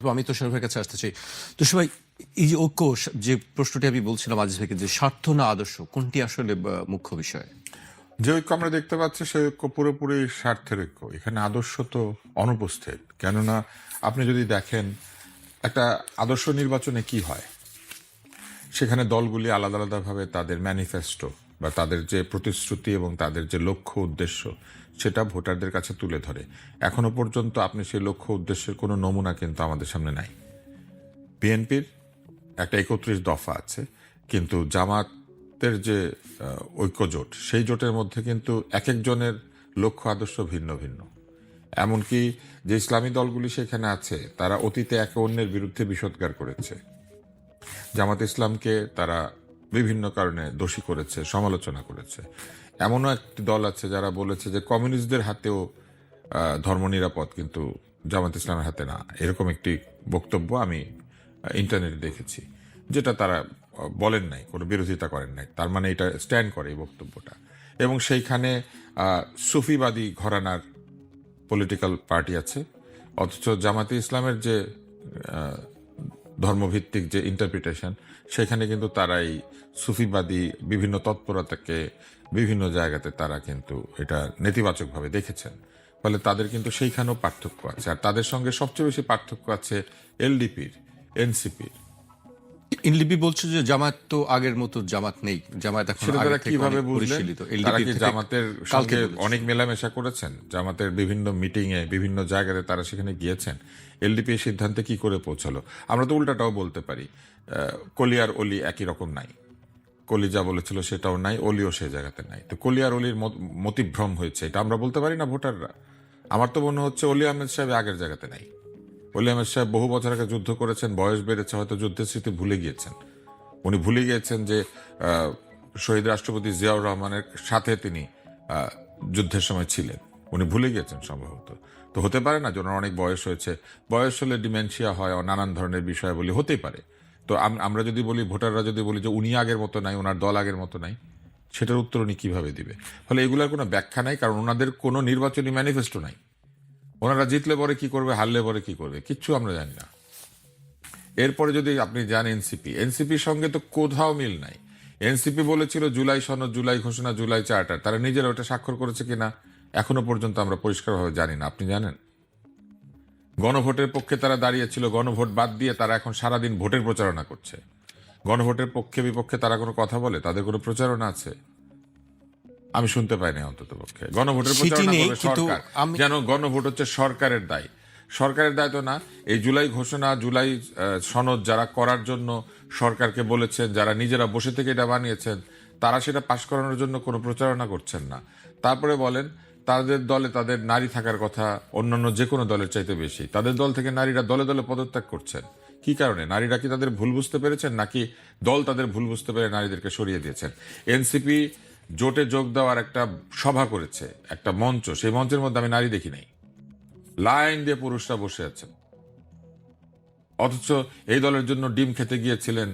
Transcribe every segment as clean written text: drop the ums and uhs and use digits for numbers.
আমি তোষার ভাইয়ের কাছে আসতে চাই। তোষার ভাই, এই যে ঐক্য, যে প্রশ্নটি আমি বলছিলাম আজিজ ভাইকে, যে স্বার্থ না আদর্শ, কোনটি আসলে মুখ্য বিষয়? যে ঐক্য আমরা দেখতে পাচ্ছি সেই ঐক্য পুরোপুরি স্বার্থের ঐক্য। এখানে আদর্শ তো অনুপস্থিত। কেননা আপনি যদি দেখেন একটা আদর্শ নির্বাচনে কি হয়, সেখানে দলগুলি আলাদা আলাদাভাবে তাদের ম্যানিফেস্টো বা তাদের যে প্রতিশ্রুতি এবং তাদের যে লক্ষ্য উদ্দেশ্য সেটা ভোটারদের কাছে তুলে ধরে। এখনো পর্যন্ত আপনি সেই লক্ষ্য উদ্দেশ্যের কোনো নমুনা কিন্তু আমাদের সামনে নাই। বিএনপির একটা 31 দফা আছে, কিন্তু জামাতের যে ঐক্য জোট, সেই জোটের মধ্যে কিন্তু এক একজনের লক্ষ্য আদর্শ ভিন্ন ভিন্ন। এমনকি যে ইসলামী দলগুলি সেখানে আছে তারা অতীতে একে অন্যের বিরুদ্ধে বিষোদ্গার করেছে। জামাত ইসলামকে তারা বিভিন্ন কারণে দোষী করেছে, সমালোচনা করেছে। এমনও একটি দল আছে যারা বলেছে যে কমিউনিস্টদের হাতেও ধর্ম নিরাপদ, কিন্তু জামাত ইসলামের হাতে না। এরকম একটি বক্তব্য আমি ইন্টারনেটে দেখেছি, যেটা তারা বলেন নাই, কোনো বিরোধিতা করেন নাই। তার মানে এটা স্ট্যান্ড করে এই বক্তব্যটা। এবং সেইখানে সুফিবাদী ঘরানার পলিটিক্যাল পার্টি আছে, অথচ জামাতে ইসলামের যে ধর্মভিত্তিক যে ইন্টারপ্রিটেশন, সেখানে কিন্তু তারা এই সুফিবাদী বিভিন্ন তৎপরতাকে বিভিন্ন জায়গাতে তারা কিন্তু এটা নেতিবাচকভাবে দেখেছেন। ফলে তাদের কিন্তু সেইখানেও পার্থক্য আছে। আর তাদের সঙ্গে সবচেয়ে বেশি পার্থক্য আছে এলডিপির, এনসিপির। ইনলিপি বলছে যে জামাত তো আগের মতো জামাত নেই, জামাত এখন সেটা তারা কিভাবে বুঝলেন? তারা কি জামাতের সঙ্গে অনেক মেলামেশা করেছেন? জামাতের বিভিন্ন মিটিং এ বিভিন্ন জায়গাতে তারা সেখানে গিয়েছেন। এলডিপি এর সিদ্ধান্তে কি করে পৌঁছালো? আমরা তো উল্টাটাও বলতে পারি, কলি আর অলি একই রকম নাই। কলি যা বলেছিল সেটাও নাই, অলিও সে জায়গাতে নাই। তো কলি আর অলির মতিভ্রম হয়েছে, এটা আমরা বলতে পারি না ভোটাররা? আমার তো মনে হচ্ছে অলি আহমেদ সাহেব আগের জায়গাতে নাই। অলি আহমেদ সাহেব বহু বছর আগে যুদ্ধ করেছেন, বয়স বেড়েছে, হয়তো যুদ্ধের স্মৃতি ভুলে গিয়েছেন। উনি ভুলে গিয়েছেন যে শহীদ রাষ্ট্রপতি জিয়াউর রহমানের সাথে তিনি যুদ্ধের সময় ছিলেন। উনি ভুলে গিয়েছেন সম্ভবত। তো হতে পারে না যে ওনার অনেক বয়স হয়েছে, বয়স হলে ডিমেনশিয়া হয়, নানান ধরনের বিষয়াবলী হতেই পারে। তো আমরা যদি বলি, ভোটাররা যদি বলি যে উনি আগের মতো নাই, ওনার দল আগের মতো নাই, সেটার উত্তর উনি কিভাবে দিবে? ফলে এগুলোর কোনো ব্যাখ্যা নাই, কারণ ওনাদের কোনো নির্বাচনী ম্যানিফেস্টো নাই। ওনারা জিতলে পরে কি করবে, হারলে পরে কি করবে, কিচ্ছু আমরা জানি না। এরপরে যদি আপনি যান এনসিপির সঙ্গে তো কোথাও মিল নাই। এনসিপি বলেছিল জুলাই সনদ, জুলাই ঘোষণা, জুলাই চার্টার, তারা নিজেরা ওটা স্বাক্ষর করেছে কিনা এখনো পর্যন্ত আমরা পরিষ্কারভাবে জানি না। আপনি জানেন? গণভোটের পক্ষে তারা দাঁড়িয়েছিল, গণভোট বাদ দিয়ে তারা এখন সারাদিন ভোটের প্রচারণা করছে। গণভোটের পক্ষে বিপক্ষে তারা কোনো কথা বলে? তাদের কোনো প্রচারণা আছে? আমি শুনতে পাইনি অন্তত পক্ষে। গণভোটের প্রচারণা করবে সরকার, যেন গণভোট হচ্ছে সরকারের দায়। সরকারের দায় তো না। এই জুলাই ঘোষণা, জুলাই সনদ যারা করার জন্য সরকারকে বলেছেন, যারা নিজেরা বসে থেকে এটা বানিয়েছেন, তারা সেটা পাশ করানোর জন্য কোনো প্রচারণা করছেন না। তারপরে বলেন তাদের দলে তাদের নারী থাকার কথা অন্যান্য যে কোনো দলের চাইতে বেশি। তাদের দল থেকে নারীরা দলে দলে পদত্যাগ করছেন। কি কারণে? নারীরা কি তাদের ভুল বুঝতে পেরেছেন, নাকি দল তাদের ভুল বুঝতে পেরে নারীদেরকে সরিয়ে দিয়েছেন? এনসিপি জোটে যোগ দেওয়ার একটা সভা করেছে, একটা মঞ্চ, সেই মঞ্চের মধ্যে আমি নারী দেখি নাই। লাইন দিয়ে পুরুষরা বসে আছেন। অথচ এই দলের জন্য ডিম খেতে গিয়েছিলেন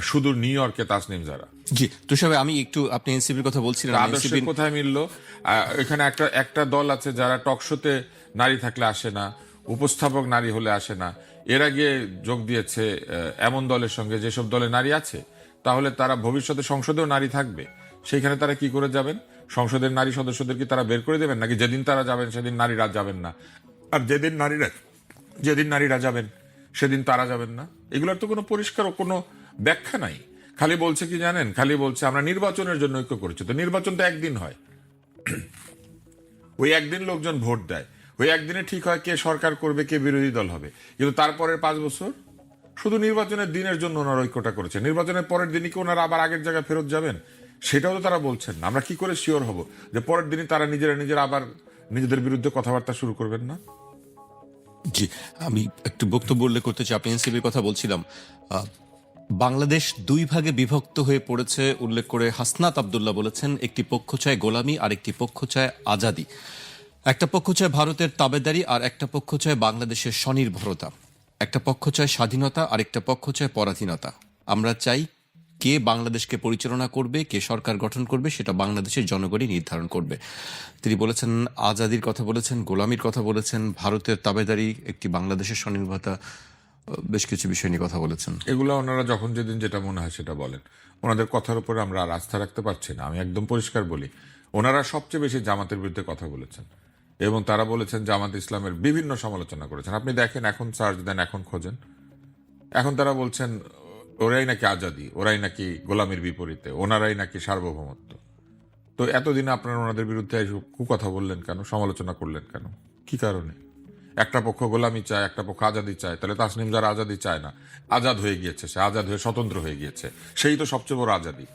সুদূর নিউ ইয়র্কে তাসনিম জারা। জি তুষার ভাই, আমি একটু, আপনি এনসিপির কথা বলছিলেন, আদর্শের কোথায় মিললো? এখানে একটা দল আছে যারা টকশোতে নারী থাকলে আসে না, উপস্থাপক নারী হলে আসে না। এর আগে যোগ দিয়েছে এমন দলের সঙ্গে যেসব দলে নারী আছে, তাহলে তারা ভবিষ্যতে সংসদেও নারী থাকবে। সেইখানে তারা কি করে যাবেন? সংসদের নারী সদস্যদের কি তারা বের করে দেবেন, নাকি যেদিন তারা যাবেন সেদিন নারীরা যাবেন না, আর যেদিন নারীরা যাবেন সেদিন তারা যাবেন না? এগুলোর তো কোনো পরিষ্কার কোনো ব্যাখ্যা নাই। খালি বলছে কি জানেন? খালি বলছে আমরা নির্বাচনের জন্য ঐক্য করেছি। তো নির্বাচন তো একদিন হয়, ওই একদিন লোকজন ভোট দেয়, ওই একদিনে ঠিক হয় কে সরকার করবে, কে বিরোধী দল হবে। কিন্তু তারপরের 5 বছর শুধু নির্বাচনের দিনের জন্য ওনারা ঐক্যটা করেছে। নির্বাচনের পরের দিনই কি ওনারা আবার আগের জায়গায় ফেরত যাবেন? সেটাও তো তারা বলছেন না। আমরা কি করে শিওর হব যে পরের দিনই তারা নিজেরা আবার নিজেদের বিরুদ্ধে কথাবার্তা শুরু করবেন না? জি, আমি একটু বক্তব্য উল্লেখ করতে চাই। আপনি এনসিপির কথা বলছিলাম, বাংলাদেশ 2 ভাগে বিভক্ত হয়ে পড়েছে উল্লেখ করে হাসনাত আব্দুল্লাহ বলেছেন, একটি পক্ষ চায় গোলামি আর একটি পক্ষ চায় আজাদি। একটা পক্ষ চায় ভারতের তাবেদারি আর একটা পক্ষ চায় বাংলাদেশের স্বনির্ভরতা। একটা পক্ষ চায় স্বাধীনতা আর একটা পক্ষ চায় পরাধীনতা। আমরা চাই কে বাংলাদেশকে পরিচালনা করবে, কে সরকার গঠন করবে, সেটা বাংলাদেশের জনগণই নির্ধারণ করবে। তিনি বলেছেন, আজাদির কথা বলেছেন, গোলামির কথা বলেছেন, ভারতের তাবেদারি, একটি বাংলাদেশের স্বনির্ভরতা। বেশ কিছু বিষয় নিয়ে কথা বলেছেন। এগুলো ওনারা যখন যেদিন যেটা মনে হয় সেটা বলেন। ওনাদের কথার উপরে আমরা আর আস্থা রাখতে পারছি না। আমি একদম পরিষ্কার বলি, ওনারা সবচেয়ে বেশি জামাতের বিরুদ্ধে কথা বলেছেন এবং তারা বলেছেন জামাত ইসলামের বিভিন্ন সমালোচনা করেছেন। আপনি দেখেন, এখন সার্চ দেন, এখন খোঁজেন, এখন তারা বলছেন ওরাই নাকি আজাদি, ওরাই নাকি গোলামির বিপরীতে, ওনারাই নাকি সার্বভৌমত্ব। তো এতদিনে আপনারা ওনাদের বিরুদ্ধে কথা বললেন কেন, সমালোচনা করলেন কেন, কি কারণে? একটা পক্ষ গোলামি চায়, একটা পক্ষ আজাদি চায়, তাহলে তাসনিম যারা আজাদি চায় না, আজাদ হয়ে গিয়েছে, সে আজাদ হয়ে স্বতন্ত্র হয়ে গিয়েছে, সেই তো সবচেয়ে বড় আজাদি।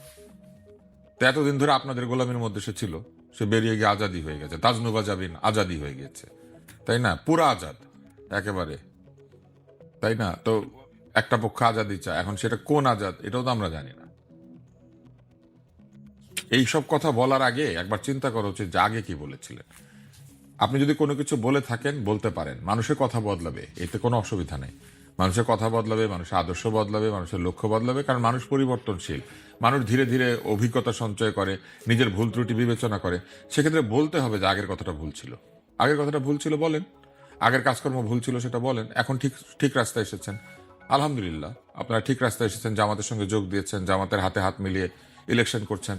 তো এতদিন ধরে আপনাদের গোলামির মধ্যে সে ছিল, সে বেরিয়ে গিয়ে আজাদি হয়ে গেছে, তাজনুবা জাবিন আজাদি হয়ে গিয়েছে, তাই না? পুরা আজাদ একেবারে, তাই না? তো একটা পক্ষ আজাদি চায়, এখন সেটা কোন আজাদ এটাও তো আমরা জানি না। এইসব কথা বলার আগে একবার চিন্তা করা উচিত যে আগে কি বলেছিলেন। আপনি যদি কোনো কিছু বলে থাকেন বলতে পারেন, মানুষের কথা বদলাবে, এতে কোনো অসুবিধা নেই। মানুষের কথা বদলাবে, মানুষের আদর্শ বদলাবে, মানুষের লক্ষ্য বদলাবে, কারণ মানুষ পরিবর্তনশীল। মানুষ ধীরে ধীরে অভিজ্ঞতা সঞ্চয় করে, নিজের ভুল ত্রুটি বিবেচনা করে। সেক্ষেত্রে বলতে হবে যে আগের কথাটা ভুল ছিল, আগের কথাটা ভুল ছিল বলেন, আগের কাজকর্ম ভুল ছিল সেটা বলেন। এখন ঠিক ঠিক রাস্তায় এসেছেন, আলহামদুলিল্লাহ, আপনারা ঠিক রাস্তায় এসেছেন, জামাতের সঙ্গে যোগ দিয়েছেন, জামাতের হাতে হাত মিলিয়ে ইলেকশন করছেন,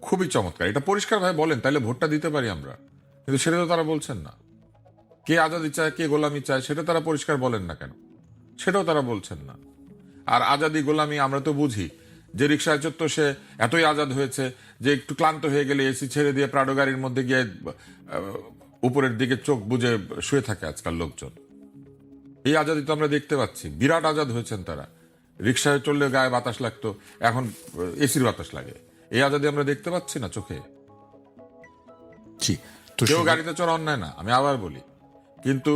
খুবই চমৎকার। এটা পরিষ্কারভাবে বলেন, তাহলে ভোটটা দিতে পারি আমরা। কিন্তু সেটা তো তারা বলছেন না। কে আজাদি চায়, কে গোলামি চায়, সেটা তারা পরিষ্কার বলেন না কেন, সেটাও তারা বলছেন না। আর আজাদি গোলামি আমরা তো বুঝি, যে রিক্সায় চড়তো সে এতই আজাদ হয়েছে যে একটু ক্লান্ত হয়ে গেলে এসি ছেড়ে দিয়ে প্রাডো গাড়ির মধ্যে গিয়ে উপরের দিকে চোখ বুজে শুয়ে থাকে আজকাল লোকজন। এই আজাদি তো আমরা দেখতে পাচ্ছি, বিরাট আজাদ হয়েছেন তারা। রিক্সায় চললে গায়ে বাতাস লাগতো, এখন এসির বাতাস লাগে। এই আজাদি আমরা দেখতে পাচ্ছি না চোখে। জি, কেউ গাড়িতে চড়া অন্যায় না, আমি আবার বলি, কিন্তু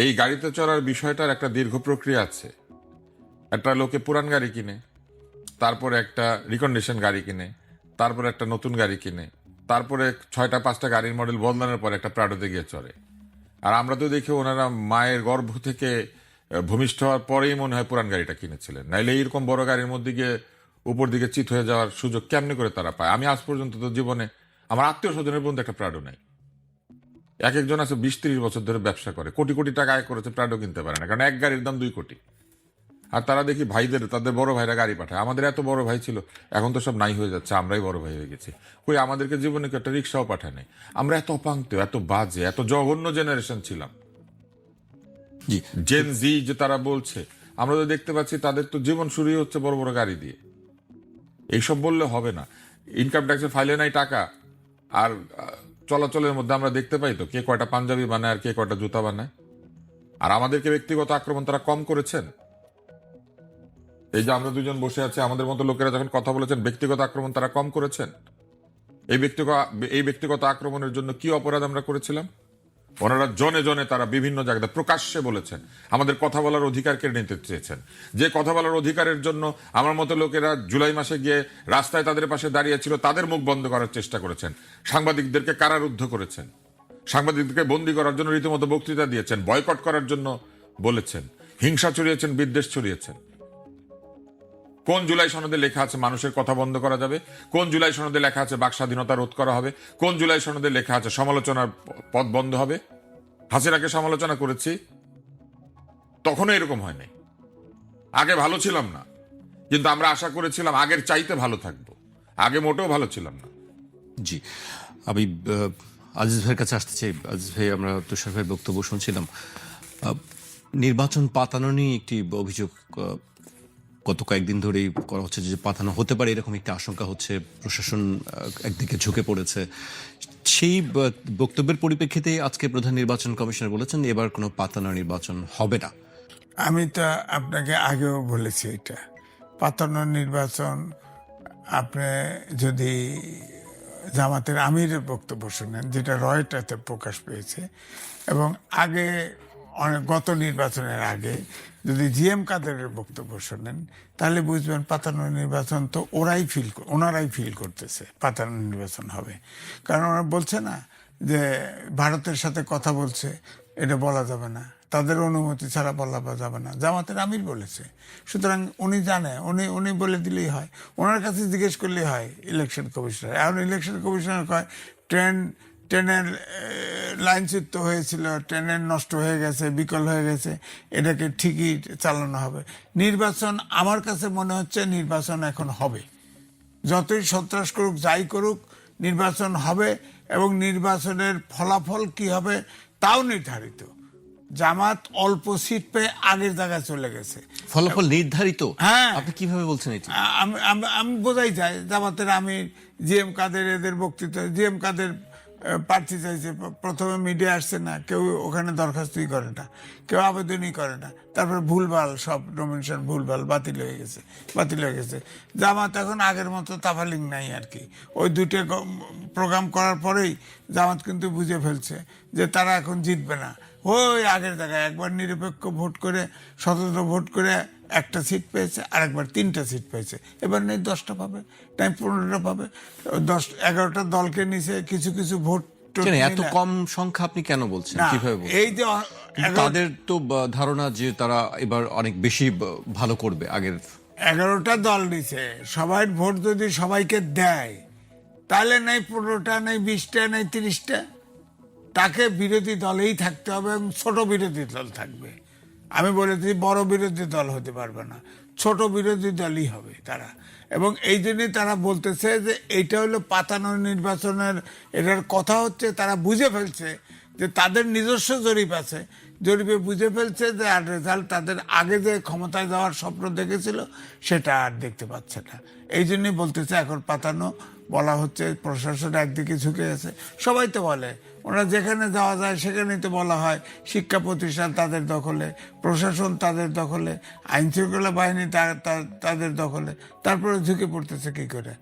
এই গাড়িতে চড়ার বিষয়টার একটা দীর্ঘ প্রক্রিয়া আছে। একটা লোকে পুরান গাড়ি কিনে, তারপরে একটা রিকন্ডিশন গাড়ি কিনে, তারপরে একটা নতুন গাড়ি কিনে, তারপরে 6টা-5টা গাড়ির মডেল বদলানোর পর একটা প্রাডোতে গিয়ে চড়ে। আর আমরা তো দেখি ওনারা মায়ের গর্ভ থেকে ভূমিষ্ঠ হওয়ার পরেই মনে হয় পুরান গাড়িটা কিনেছিলেন, নাইলে এইরকম বড় গাড়ির মধ্যে গিয়ে উপর দিকে চিত হয়ে যাওয়ার সুযোগ কেমনি করে তারা পায়? আমি আজ পর্যন্ত তো জীবনে আমার আত্মীয় স্বজনের পর্যন্ত একটা প্রাডো নাই। এক একজন আছে 20-30 বছর ধরে ব্যবসা করে, কোটি কোটি টাকা আয় করেছে, প্রাডো কিনতে পারে না, কারণ এক গাড়ির দাম 2 কোটি। আর তারা দেখি ভাইদের, তাদের বড় ভাইরা গাড়ি পাঠায়। আমাদের এত বড় ভাই ছিল, এখন তো সব নাই হয়ে যাচ্ছে, আমরাই বড় ভাই হয়ে গেছি। কই আমাদেরকে জীবনে একটা রিক্সাও পাঠায় নাই। আমরা এত অপাঙ্ক্ত, এত বাজে, এত জঘন্য জেনারেশন ছিলাম। জি, জেন জি যে তারা বলছে, আমরা তো দেখতে পাচ্ছি তাদের তো জীবন শুরুই হচ্ছে বড় বড় গাড়ি দিয়ে। এইসব বললে হবে না। ইনকাম ট্যাক্সের ফাইলে নাই টাকা, আর চলাচলের মধ্যে আমরা দেখতে পাই তো কে কয়টা পাঞ্জাবি বানায় আর কে কয়টা জুতা বানায়। আর আমাদেরকে ব্যক্তিগত আক্রমণ তারা কম করেছেন। এই যে আমরা দুজন বসে আছি, আমাদের মতো লোকেরা যখন কথা বলেছেন, ব্যক্তিগত আক্রমণ তারা কম করেছেন। এই ব্যক্তিগত আক্রমণের জন্য কি অপরাধ আমরা করেছিলাম? ওনারা জনে জনে তারা বিভিন্ন জায়গায় প্রকাশ্যে বলেছেন, আমাদের কথা বলার অধিকার কেড়ে নিতে চেয়েছেন। যে কথা বলার অধিকারের জন্য আমার মতো লোকেরা জুলাই মাসে গিয়ে রাস্তায় তাদের পাশে দাঁড়িয়েছিল, তাদের মুখ বন্ধ করার চেষ্টা করেছেন। সাংবাদিকদেরকে কারারুদ্ধ করেছেন, সাংবাদিকদেরকে বন্দী করার জন্য রীতিমতো বক্তৃতা দিয়েছেন, বয়কট করার জন্য বলেছেন, হিংসা ছড়িয়েছেন, বিদ্বেষ ছড়িয়েছেন। কোন জুলাই সনদে লেখা আছে মানুষের কথা বন্ধ করা যাবে? কোন জুলাই সনদে লেখা আছে বাক স্বাধীনতা রোধ করা হবে? কোন জুলাই সনদে লেখা আছে সমালোচনার পথ বন্ধ হবে? হাসিনাকে সমালোচনা করেছি, তখনও এরকম হয় নাই। আগে ভালো ছিলাম না, কিন্তু আমরা আশা করেছিলাম আগের চাইতে ভালো থাকবো। আগে মোটেও ভালো ছিলাম না। জি, আমি আজিজ ভাইয়ের কাছে আসতে চাই। আজিজ ভাই, আমরা তুষার ভাইয়ের বক্তব্য শুনছিলাম। নির্বাচন পাতানো নিয়ে একটি অভিযোগ গত কয়েকদিন ধরেই করা হচ্ছে, যে পাতানো হতে পারে এরকম একটি আশঙ্কা হচ্ছে, প্রশাসন একদিকে ঝুঁকে পড়েছে। সেই বক্তব্যের পরিপ্রেক্ষিতে আজকে প্রধান নির্বাচন কমিশনার বলেছেন এবার কোনো পাতানো নির্বাচন হবে না। আমি তো আপনাকে আগেও বলেছি, এটা পাতানো নির্বাচন। আপনি যদি জামাতের আমিরের বক্তব্য শুনেন, যেটা রয়টার্সে প্রকাশ পেয়েছে, এবং আগে গত নির্বাচনের আগে যদি জিএম কাদেরের বক্তব্য শোনেন, তাহলে বুঝবেন পাতানো নির্বাচন তো ওনারাই ফিল করতেছে পাতানো নির্বাচন হবে। কারণ ওরা বলছে না যে ভারতের সাথে কথা বলছে, এটা বলা যাবে না, তাদের অনুমতি ছাড়া বলা যাবে না, জামাতের আমির বলেছে। সুতরাং উনি জানে, উনি বলে দিলেই হয়, ওনার কাছে জিজ্ঞেস করলেই হয় ইলেকশন কমিশনার। এখন ইলেকশন কমিশনার কয় ট্রেন ট্রেনের লাইনচ্যুত হয়েছিল, ট্রেনের নষ্ট হয়ে গেছে, বিকল হয়ে গেছে, এটাকে ঠিকই চালানো হবে। নির্বাচন, আমার কাছে মনে হচ্ছে নির্বাচন এখন হবে, যতই সন্ত্রাস করুক, যাই করুক, নির্বাচন হবে। এবং নির্বাচনের ফলাফল কি হবে তাও নির্ধারিত। জামাত অল্প সিট পেয়ে আগের জায়গায় চলে গেছে। ফলাফল নির্ধারিত? হ্যাঁ। আপনি কিভাবে বলছেন এটি? আমি বোঝাই যায়, জামাতের আমি জিএম কাদের এদের বক্তৃতা, জিএম কাদের প্রার্থী চাইছে, প্রথমে মিডিয়া আসছে না, কেউ ওখানে দরখাস্তই করে না, কেউ আবেদনই করে না, তারপর ভুলভাল সব নমিনেশন ভুলভাল বাতিল হয়ে গেছে। জামাত এখন আগের মতো তাফালিং নাই আর কি। ওই দুটো প্রোগ্রাম করার পরেই জামাত কিন্তু বুঝে ফেলছে যে তারা এখন জিতবে না। ওই আগের জায়গায় একবার নিরপেক্ষ ভোট করে, স্বতন্ত্র ভোট করে একটা সিট পেয়েছে, আর একবার 3টা সিট পেয়েছে। এবার নেই 10টা পাবে, তাই 15টা পাবে। 11টা দলকে নিচে কিছু কিছু ভোট এত কম সংখ্যা আপনি কেন বলছেন? কিভাবে বলছেন? এই যে তাদের তো ধারণা যে তারা এবার অনেক বেশি ভালো করবে আগের। 11টা দল নিচে, সবাই ভোট যদি সবাইকে দেয়, তাহলে নাই 15টা, নাই 20টা, নাই 30টা, তাকে বিরোধী দলেই থাকতে হবে এবং ছোট বিরোধী দল থাকবে। আমি বলেছি বড় বিরোধী দল হতে পারবে না, ছোট বিরোধী দলই হবে তারা। এবং এই জন্যই তারা বলতেছে যে এইটা হলো পাতানো নির্বাচনের, এটার কথা হচ্ছে তারা বুঝে ফেলছে যে তাদের নিজস্ব জরিপ আছে, জরিপে বুঝে ফেলছে যে আর রেজাল্ট তাদের আগে যে ক্ষমতায় যাওয়ার স্বপ্ন দেখেছিল সেটা আর দেখতে পাচ্ছে না। এই জন্যই বলতেছে এখন পাতানো। বলা হচ্ছে প্রশাসন একদিকে ঝুঁকে গেছে, সবাই তো বলে, ওরা যেখানে যাওয়া যায় সেখানেই তো বলা হয় শিক্ষা প্রতিষ্ঠান তাদের দখলে, প্রশাসন তাদের দখলে, আইন শৃঙ্খলা বাহিনী তাদের দখলে, তারপরে ঝুঁকে পড়তেছে কি করে?